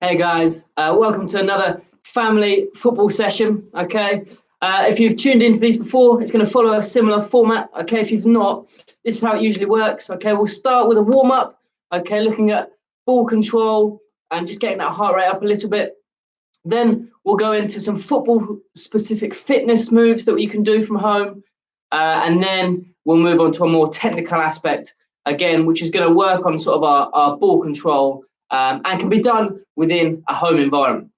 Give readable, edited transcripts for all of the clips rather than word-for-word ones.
Hey guys, welcome to another family football session. Okay, if you've tuned into these before, it's going to follow a similar format. Okay, if you've not, this is how it usually works. Okay, we'll start with a warm up. Okay, looking at ball control and just getting that heart rate up a little bit. Then we'll go into some football specific fitness moves that you can do from home, and then we'll move on to a more technical aspect again, which is going to work on sort of our ball control. And can be done within a home environment.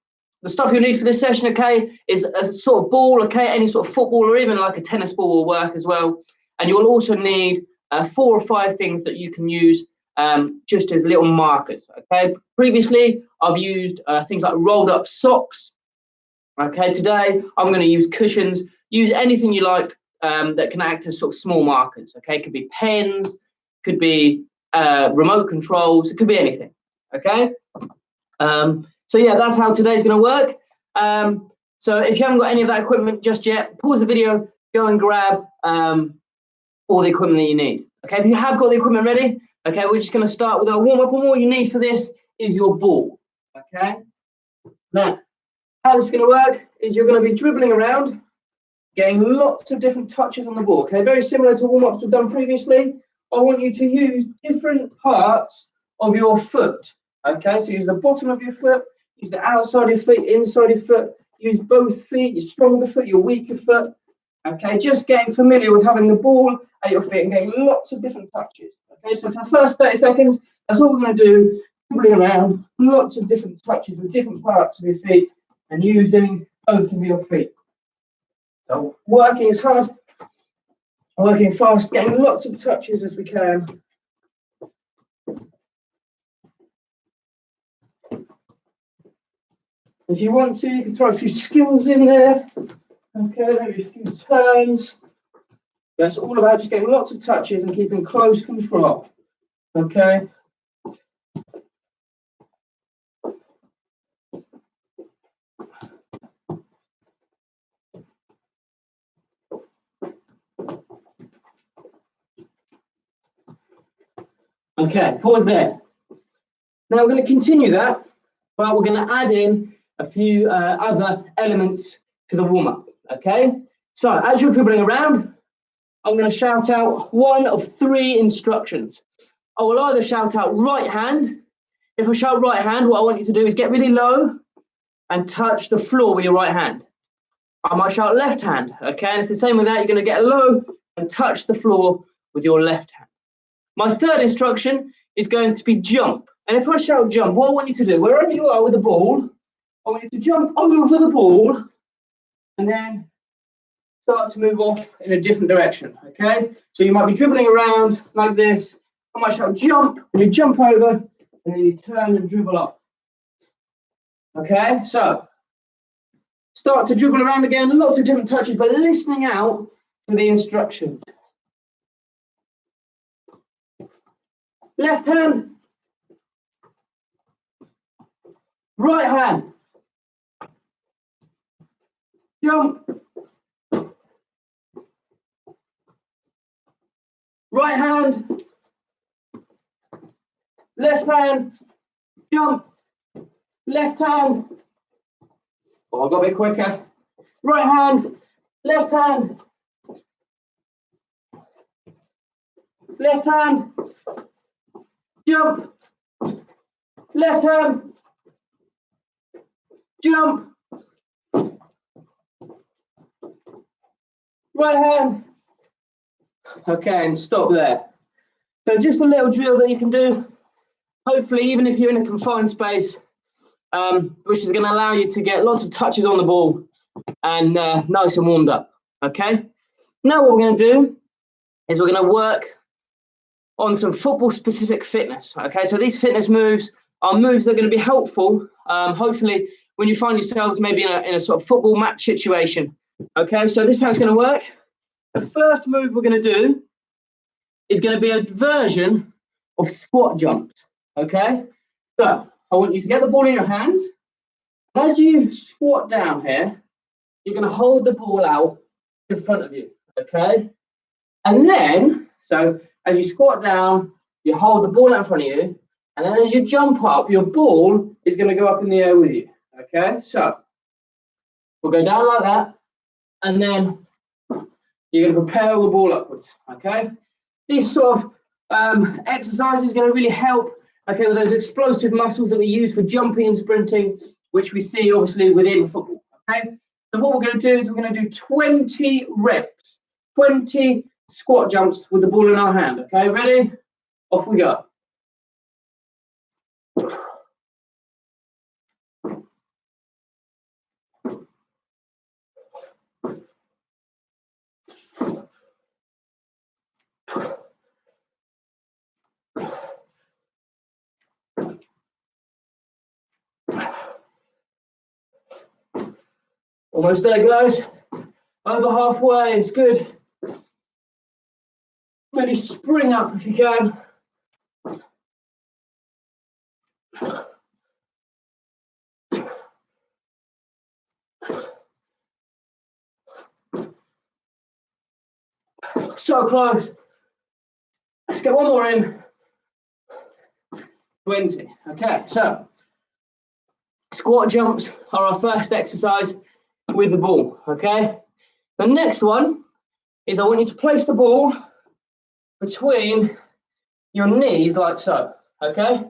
The stuff you'll need for this session, okay, is a sort of ball, okay, any sort of football or even like a tennis ball will work as well. And you'll also need 4 or 5 things that you can use just as little markers, okay. Previously, I've used things like rolled up socks. Okay, today I'm going to use cushions. Use anything you like that can act as sort of small markers, okay. It could be pens, could be remote controls, it could be anything. Okay, so yeah, that's how today's going to work. So if you haven't got any of that equipment just yet, pause the video, go and grab all the equipment that you need. Okay, if you have got the equipment ready, okay, we're just going to start with our warm-up, and all you need for this is your ball. Okay, now how this is going to work is you're going to be dribbling around, getting lots of different touches on the ball. Okay, very similar to warm-ups we've done previously. I want you to use different parts of your foot. Okay, so use the bottom of your foot, use the outside of your feet, inside your foot, use both feet, your stronger foot, your weaker foot. Okay, just getting familiar with having the ball at your feet and getting lots of different touches. Okay, so for the first 30 seconds, that's all we're going to do, dribbling around, lots of different touches with different parts of your feet and using both of your feet. So working as hard, working fast, getting lots of touches as we can. If you want to, you can throw a few skills in there. Okay, maybe a few turns. That's all about just getting lots of touches and keeping close control. Okay. Okay, pause there. Now we're going to continue that, but we're going to add in a few other elements to the warm-up, okay? So as you're dribbling around, I'm going to shout out one of 3 instructions. I will either shout out right hand. If I shout right hand, what I want you to do is get really low and touch the floor with your right hand. I might shout left hand, okay? And it's the same with that. You're going to get low and touch the floor with your left hand. My third instruction is going to be jump. And if I shout jump, what I want you to do, wherever you are with the ball, I want you to jump over the ball and then start to move off in a different direction, okay? So you might be dribbling around like this. I might shout jump, and you jump over, and then you turn and dribble off. Okay, so start to dribble around again, lots of different touches, but listening out for the instructions. Left hand, right hand, jump, right hand, left hand, jump, left hand. Oh, I've got a bit quicker. Right hand, left hand, left hand, jump, left hand, jump, right hand. Okay, and stop there. So just a little drill that you can do, hopefully even if you're in a confined space, which is going to allow you to get lots of touches on the ball and nice and warmed up. Okay, now what we're going to do is we're going to work on some football specific fitness. Okay, so these fitness moves are moves that are going to be helpful, hopefully when you find yourselves maybe in a sort of football match situation. Okay, so this is how it's going to work. The first move we're going to do is going to be a version of squat jumps. Okay, so I want you to get the ball in your hands. As you squat down here, you're going to hold the ball out in front of you. Okay, and then so as you squat down, you hold the ball out in front of you, And then as you jump up, your ball is going to go up in the air with you. Okay, so we'll go down like that, and then you're going to propel the ball upwards. Okay, this sort of exercise is going to really help. Okay, with those explosive muscles that we use for jumping and sprinting, which we see obviously within football. Okay, so what we're going to do is we're going to do 20 reps, 20 squat jumps with the ball in our hand. Okay, ready? Off we go. Almost there, guys. Over halfway, it's good. Really spring up if you can. So close. Let's get one more in. 20. Okay, so squat jumps are our first exercise with the ball. Okay, the next one is I want you to place the ball between your knees like so. Okay,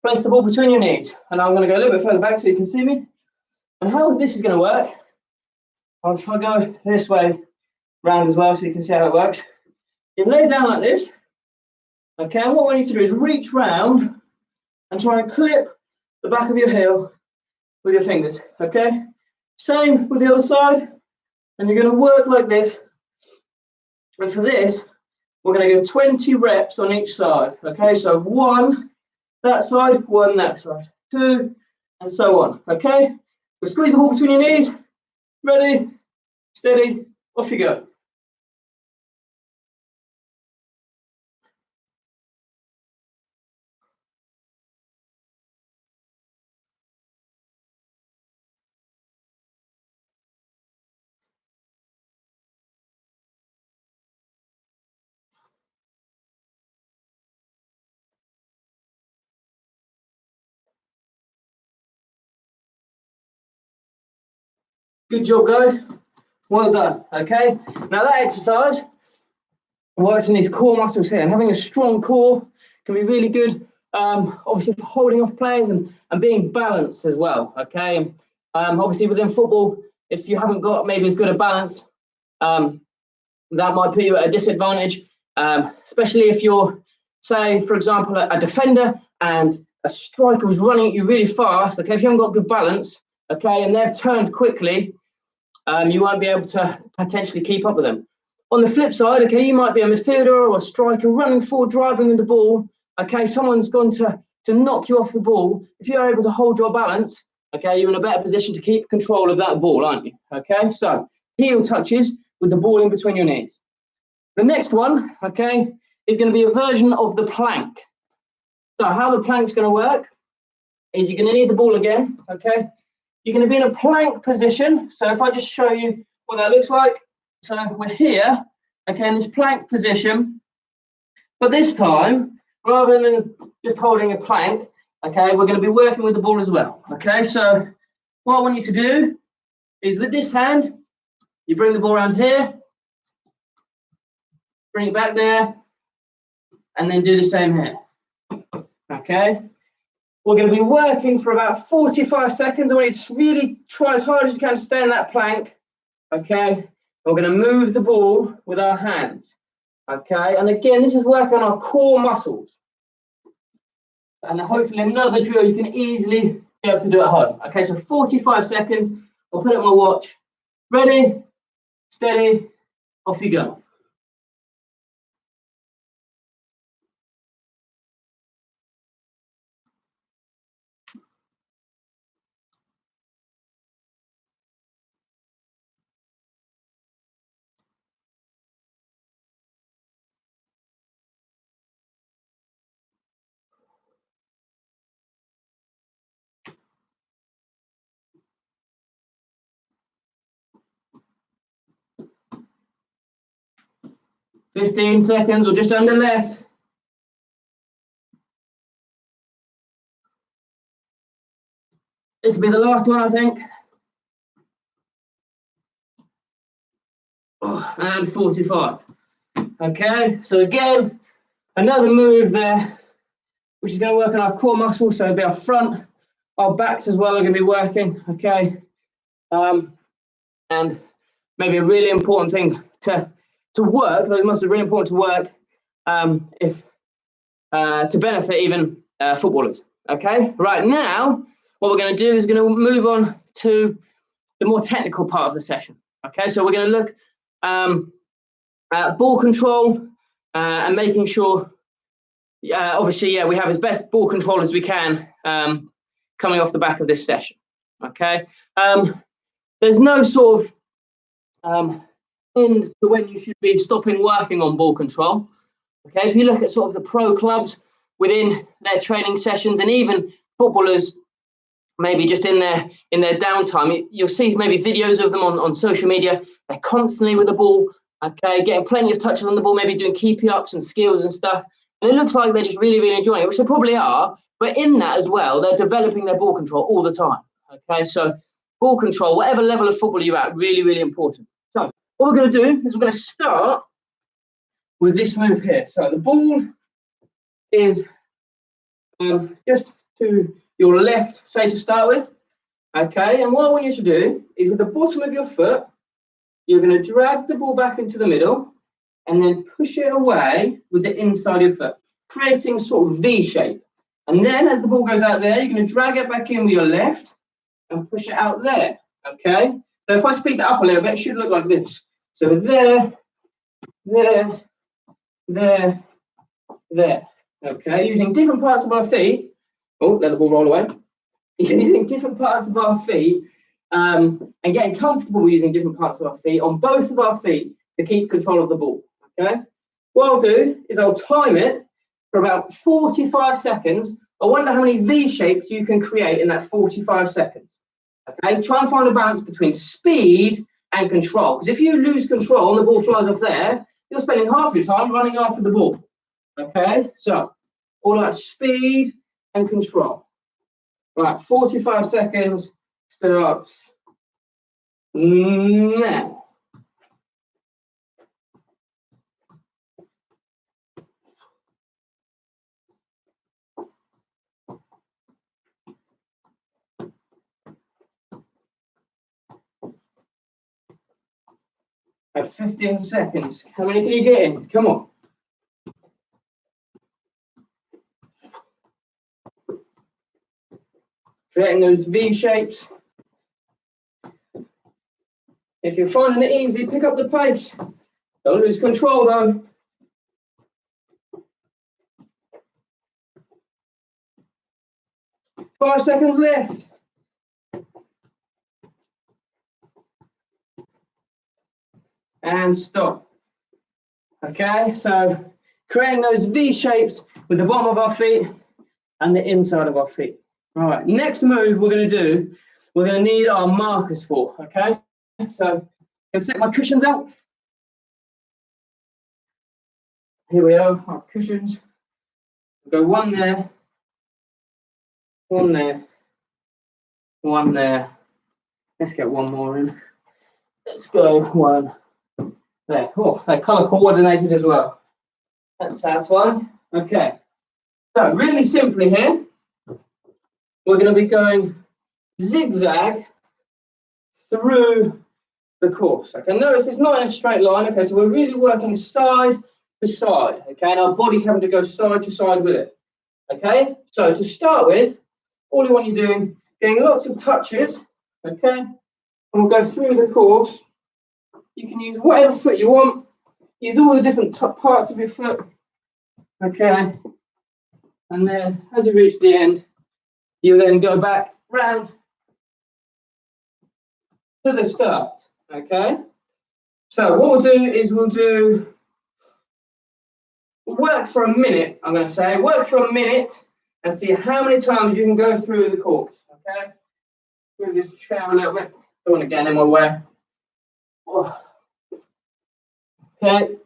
place the ball between your knees, and I'm going to go a little bit further back so you can see me. And how this is going to work, I'll try to go this way round as well so you can see how it works. You lay down like this. Okay, and what I want you to do is reach round and try and clip the back of your heel with your fingers. Okay, same with the other side, and you're going to work like this. And for this, we're going to go 20 reps on each side. Okay, so 1 that side, 1 that side, 2, and so on. Okay, so squeeze the ball between your knees. Ready, steady, off you go. Good job, guys. Well done. Okay, now that exercise works in these core muscles here, and having a strong core can be really good, obviously for holding off players and being balanced as well. Okay, obviously within football, if you haven't got maybe as good a balance, that might put you at a disadvantage, especially if you're, say, for example, a defender and a striker was running at you really fast. Okay, if you haven't got good balance, okay, and they've turned quickly, you won't be able to potentially keep up with them. On the flip side, okay, you might be a midfielder or a striker running forward, driving with the ball. Okay, someone's gone to knock you off the ball. If you're able to hold your balance, okay, you're in a better position to keep control of that ball, aren't you? Okay, so heel touches with the ball in between your knees. The next one, okay, is going to be a version of the plank. So how the plank's going to work is you're going to need the ball again, okay? You're going to be in a plank position. So if I just show you what that looks like. So we're here, okay, in this plank position. But this time, rather than just holding a plank, okay, we're going to be working with the ball as well. Okay, so what I want you to do is with this hand, you bring the ball around here, bring it back there, and then do the same here. Okay, we're going to be working for about 45 seconds. I want you to really try as hard as you can to stay in that plank. Okay, we're going to move the ball with our hands. Okay, and again, this is working on our core muscles. And hopefully another drill you can easily be able to do at home. Okay, so 45 seconds. I'll put it on my watch. Ready, steady, off you go. $15 seconds or just under left. This will be the last one, I think. Oh, and 45. Okay, so again, another move there, which is going to work on our core muscles. So it'll be our front, our backs as well are going to be working. Okay, and maybe a really important thing to work. Those muscles are really important to work to benefit even footballers. Okay, right now, what we're going to do is going to move on to the more technical part of the session. Okay, so we're going to look at ball control and making sure, obviously, we have as best ball control as we can coming off the back of this session. Okay, there's no sort of end to when you should be stopping working on ball control. Okay, if you look at sort of the pro clubs within their training sessions, and even footballers maybe just in their downtime, you'll see maybe videos of them on social media. They're constantly with the ball, okay, getting plenty of touches on the ball, maybe doing keepy-ups and skills and stuff. And it looks like they're just really, really enjoying it, which they probably are. But in that as well, they're developing their ball control all the time. Okay, so ball control, whatever level of football you're at, really, really important. So what we're going to do is we're going to start with this move here. So the ball is just to your left, say, to start with. Okay, and what I want you to do is with the bottom of your foot, you're going to drag the ball back into the middle and then push it away with the inside of your foot, creating a sort of V shape. And then as the ball goes out there, you're going to drag it back in with your left and push it out there. Okay, so if I speed that up a little bit, it should look like this. So there, there, there, there. Okay, using different parts of our feet. Oh, let the ball roll away. Using different parts of our feet and getting comfortable using different parts of our feet on both of our feet to keep control of the ball. Okay, what I'll do is I'll time it for about 45 seconds. I wonder how many V shapes you can create in that 45 seconds. Okay, try and find a balance between speed and control. Because if you lose control and the ball flies off there, you're spending half your time running after the ball. Okay, so all about speed and control. Right, 45 seconds starts now. At 15 seconds. How many can you get in? Come on. Creating those V shapes. If you're finding it easy, pick up the pace. Don't lose control though. Five seconds left. And stop. Okay, so creating those V shapes with the bottom of our feet and the inside of our feet. All right, next move we're going to do, we're going to need our markers for, okay? So I'm going to set my cushions out. Here we are, our cushions. We'll go one there, one there, one there. Let's get one more in. Let's go one there. Oh, they're colour coordinated as well. That's satisfying. Okay. So really simply here, we're going to be going zigzag through the course. Okay, notice it's not in a straight line. Okay, so we're really working side to side. Okay, and our body's having to go side to side with it. Okay, so to start with, all you want you doing, getting lots of touches. Okay, and we'll go through the course. You can use whatever foot you want. Use all the different parts of your foot. Okay, and then as you reach the end, you then go back round to the start. Okay, so what we'll do is we'll work for a minute. I'm going to say work for a minute and see how many times you can go through the course. Okay, move this chair a little bit. Don't want to get in my way. Okay.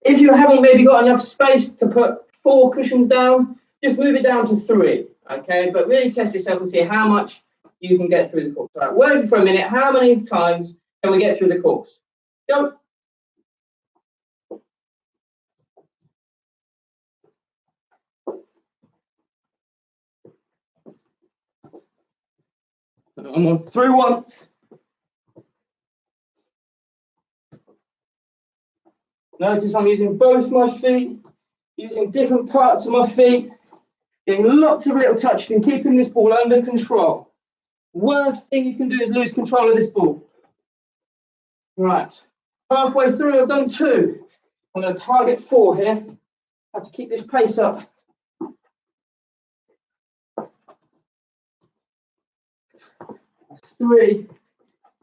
If you haven't maybe got enough space to put 4 cushions down, just move it down to 3. Okay, but really test yourself and see how much you can get through the course. All right, working for a minute. How many times can we get through the course? Go. I'm on through once. Notice I'm using both my feet, using different parts of my feet, getting lots of little touches and keeping this ball under control. Worst thing you can do is lose control of this ball. Right, halfway through, I've done 2. I'm going to target 4 here. I have to keep this pace up. 3,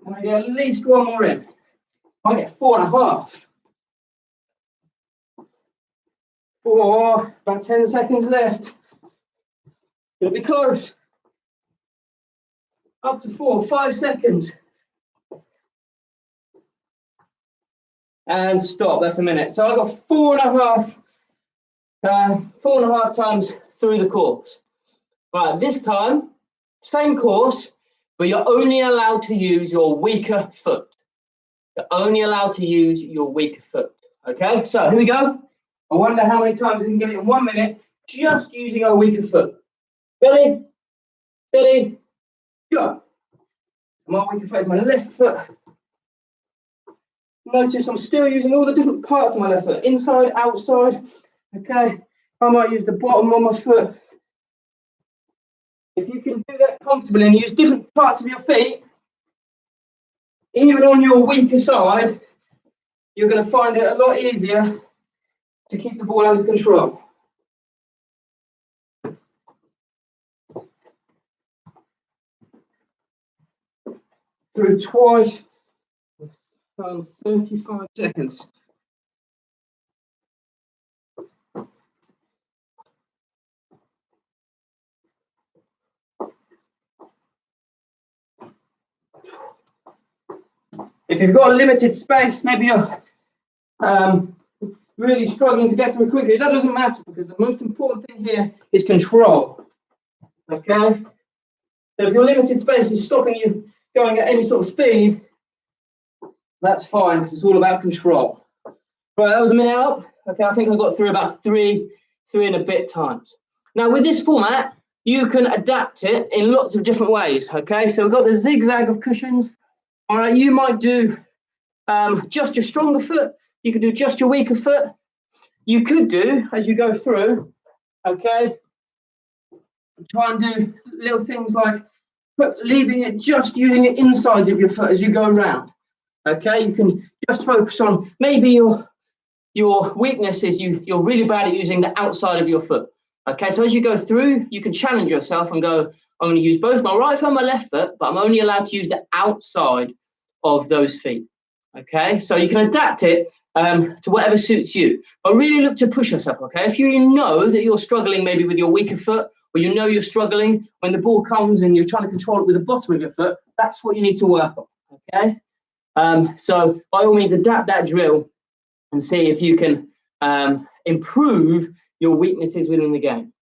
and I get at least 1 more in. I get 4.5. 4, about 10 seconds left. It'll be close. Up to 4, 5 seconds. And stop, that's a minute. So I got 4.5 times through the course. Right, this time, same course, but you're only allowed to use your weaker foot. You're only allowed to use your weaker foot. Okay, so here we go. I wonder how many times we can get it in 1 minute just using our weaker foot. Ready, steady, go. My weaker foot is my left foot. Notice I'm still using all the different parts of my left foot, inside, outside. Okay, I might use the bottom of my foot. If you can do that comfortably and use different parts of your feet, even on your weaker side, you're going to find it a lot easier to keep the ball under control. Through twice, 35 seconds. If you've got a limited space, maybe you're really struggling to get through quickly, that doesn't matter because the most important thing here is control. Okay? So if your limited space is stopping you going at any sort of speed, that's fine because it's all about control. Right, that was a minute up. Okay, I think I got through about three and a bit times. Now with this format, you can adapt it in lots of different ways. Okay, so we've got the zigzag of cushions. All right, you might do just your stronger foot. You could do just your weaker foot. You could do, as you go through, okay, try and do little things like leaving it just using the insides of your foot as you go around. Okay, you can just focus on maybe your weakness is you're really bad at using the outside of your foot. Okay, so as you go through, you can challenge yourself and go, I'm going to use both my right foot and my left foot, but I'm only allowed to use the outside of those feet. Okay, so you can adapt it to whatever suits you, but really look to push yourself. Okay, if you know that you're struggling maybe with your weaker foot, or you know you're struggling when the ball comes and you're trying to control it with the bottom of your foot, that's what you need to work on. Okay, so by all means adapt that drill and see if you can improve your weaknesses within the game.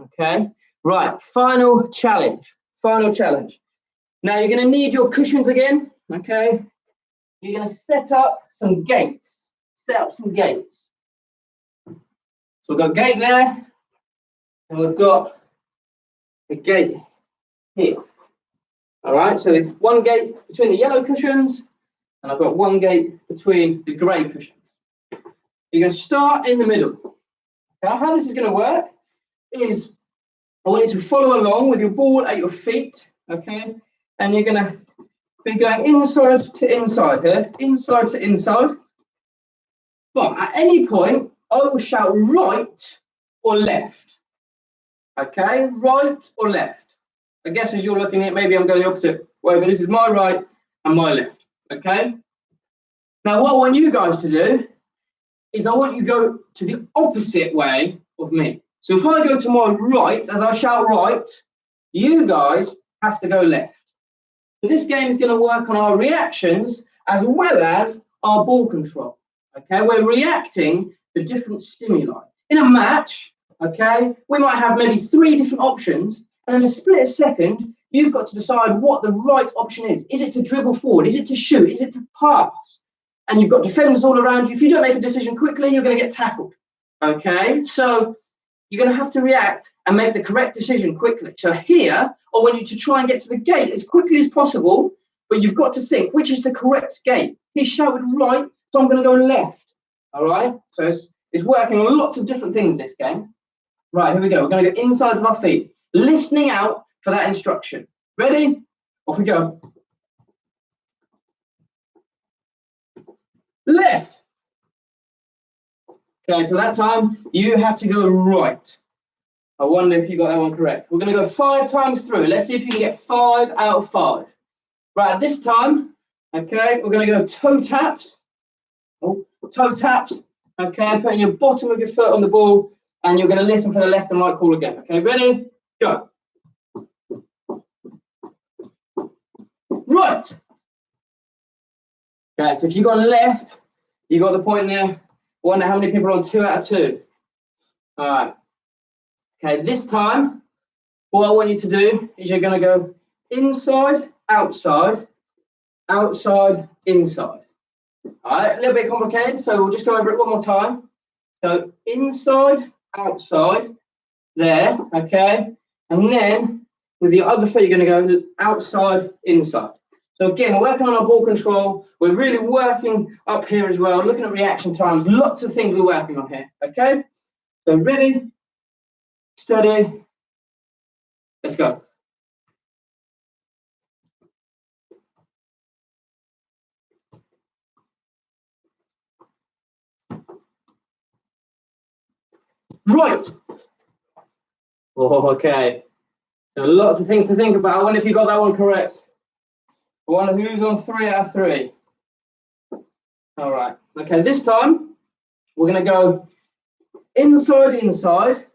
Okay, right, final challenge. Now you're going to need your cushions again. Okay, you're going to set up some gates. So we've got a gate there, and we've got a gate here. All right, so there's one gate between the yellow cushions, and I've got one gate between the grey cushions. You're going to start in the middle. Now, how this is going to work is I want you to follow along with your ball at your feet, okay? And you're going to be going inside to inside here, inside to inside. But at any point, I will shout right or left. Okay, right or left. I guess as you're looking at it, maybe I'm going the opposite way, but this is my right and my left. Okay. Now, what I want you guys to do is I want you to go to the opposite way of me. So if I go to my right, as I shout right, you guys have to go left. So this game is going to work on our reactions as well as our ball control. Okay, we're reacting to different stimuli. In a match, okay, we might have maybe 3 different options, And in a split second, you've got to decide what the right option is. Is it to dribble forward? Is it to shoot? Is it to pass? And you've got defenders all around you. If you don't make a decision quickly, you're going to get tackled. Okay, so you're going to have to react and make the correct decision quickly. So here, I want you to try and get to the gate as quickly as possible, but you've got to think, which is the correct gate? He's shouted right, so I'm going to go left. All right, so it's working on lots of different things, this game. Right, here we go. We're going to go inside of our feet, listening out for that instruction. Ready? Off we go. Left. Okay, so that time you have to go right. I wonder if you got that one correct. We're going to go 5 times through. Let's see if you can get 5 out of 5. Right, this time, okay, we're going to go toe taps. Oh, toe taps. Okay, putting your bottom of your foot on the ball, and you're going to listen for the left and right call again. Okay, ready? Go. Right. Okay, so if you got left, you got the point there. Wonder how many people are on 2 out of 2. All right. Okay, this time, what I want you to do is you're going to go inside, outside, outside, inside. All right, a little bit complicated, so we'll just go over it one more time. So inside, outside, there, okay? And then with the other foot, you're going to go outside, inside. So again, we're working on our ball control. We're really working up here as well, looking at reaction times, lots of things we're working on here, okay? So ready, steady, let's go. Right. Oh, okay. So lots of things to think about. I wonder if you got that one correct. I wonder who's on 3 out of 3. All right. Okay, this time we're going to go inside, inside,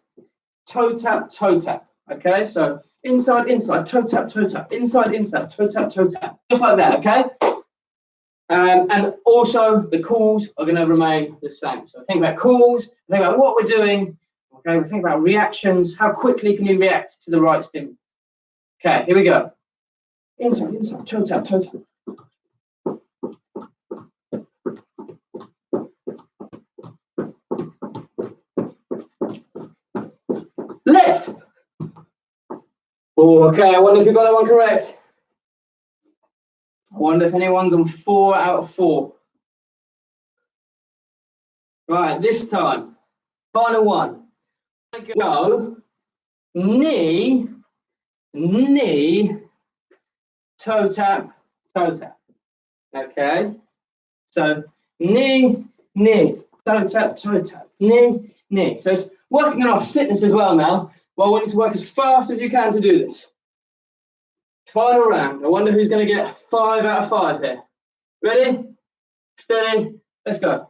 toe tap, toe tap. Okay, so inside, inside, toe tap, toe tap, inside, inside, toe tap, toe tap. Just like that, okay? And also the calls are going to remain the same. So think about calls, think about what we're doing. Okay, we think about reactions. How quickly can you react to the right stimulus? Okay, here we go. Inside, inside, toe tap, toe tap. Left. Oh, okay, I wonder if you got that one correct. I wonder if anyone's on 4 out of 4. Right, this time, final one. Go, knee, knee, toe tap, toe tap. Okay, so knee, knee, toe tap, knee, knee. So it's working on our fitness as well now. Well, I want you to work as fast as you can to do this. Final round. I wonder who's going to get 5 out of 5 here. Ready? Steady. Let's go.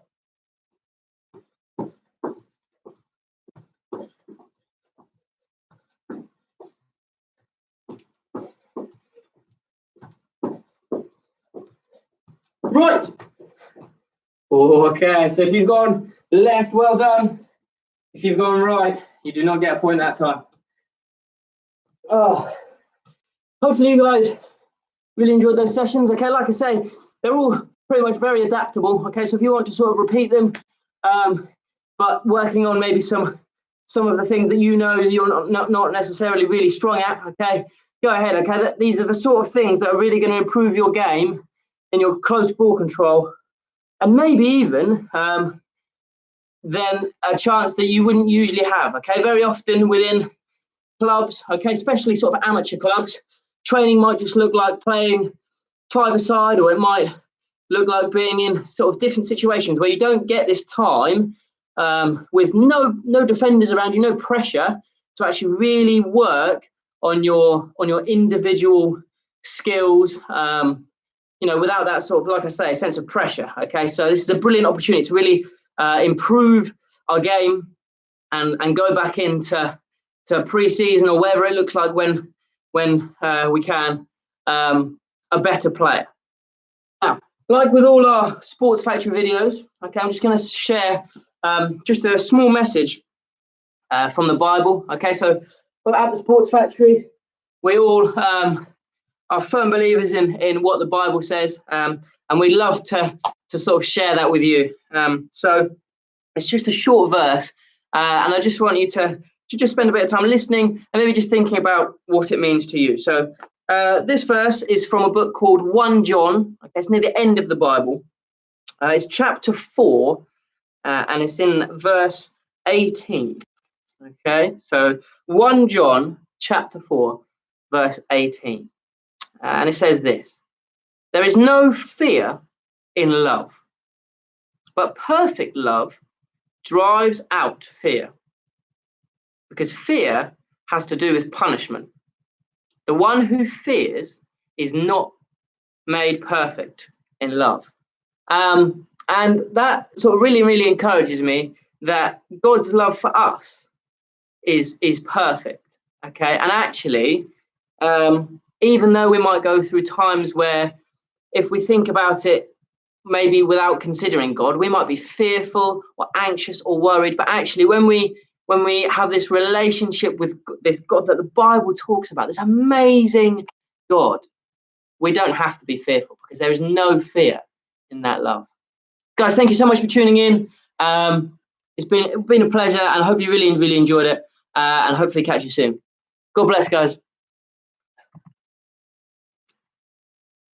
Right. Okay, so if you've gone left, well done. If you've gone right, you do not get a point that time. Oh, hopefully you guys really enjoyed those sessions. Okay, like I say, they're all pretty much very adaptable. Okay, so if you want to sort of repeat them, but working on maybe some of the things that you know you're not necessarily really strong at, okay, go ahead. Okay, these are the sort of things that are really going to improve your game in your close ball control, and maybe even then a chance that you wouldn't usually have. Okay, very often within clubs, okay, especially sort of amateur clubs, training might just look like playing 5-a-side, or it might look like being in sort of different situations where you don't get this time with no defenders around you, no pressure to actually really work on your individual skills. You know, without that sort of, like I say, sense of pressure. Okay, so this is a brilliant opportunity to really improve our game and go back into pre-season or wherever it looks like when we can a better player. Now, like with all our Sports Factory videos, okay, I'm just going to share just a small message from the Bible. Okay, so But at the Sports Factory, we all are firm believers in what the Bible says, and we love to sort of share that with you. So it's just a short verse, and I just want you to just spend a bit of time listening and maybe just thinking about what it means to you. So this verse is from a book called 1 John. It's near the end of the Bible. It's chapter 4, and it's in verse 18. Okay, so 1 John chapter 4, verse 18. And it says this: there is no fear in love, but perfect love drives out fear, because fear has to do with punishment. The one who fears is not made perfect in love. And that sort of really, really encourages me that God's love for us is perfect. Okay, and actually, even though we might go through times where, if we think about it, maybe without considering God, we might be fearful or anxious or worried. But actually, when we have this relationship with this God that the Bible talks about, this amazing God, we don't have to be fearful, because there is no fear in that love. Guys, thank you so much for tuning in. It's been a pleasure, and I hope you really, really enjoyed it, and hopefully catch you soon. God bless, guys.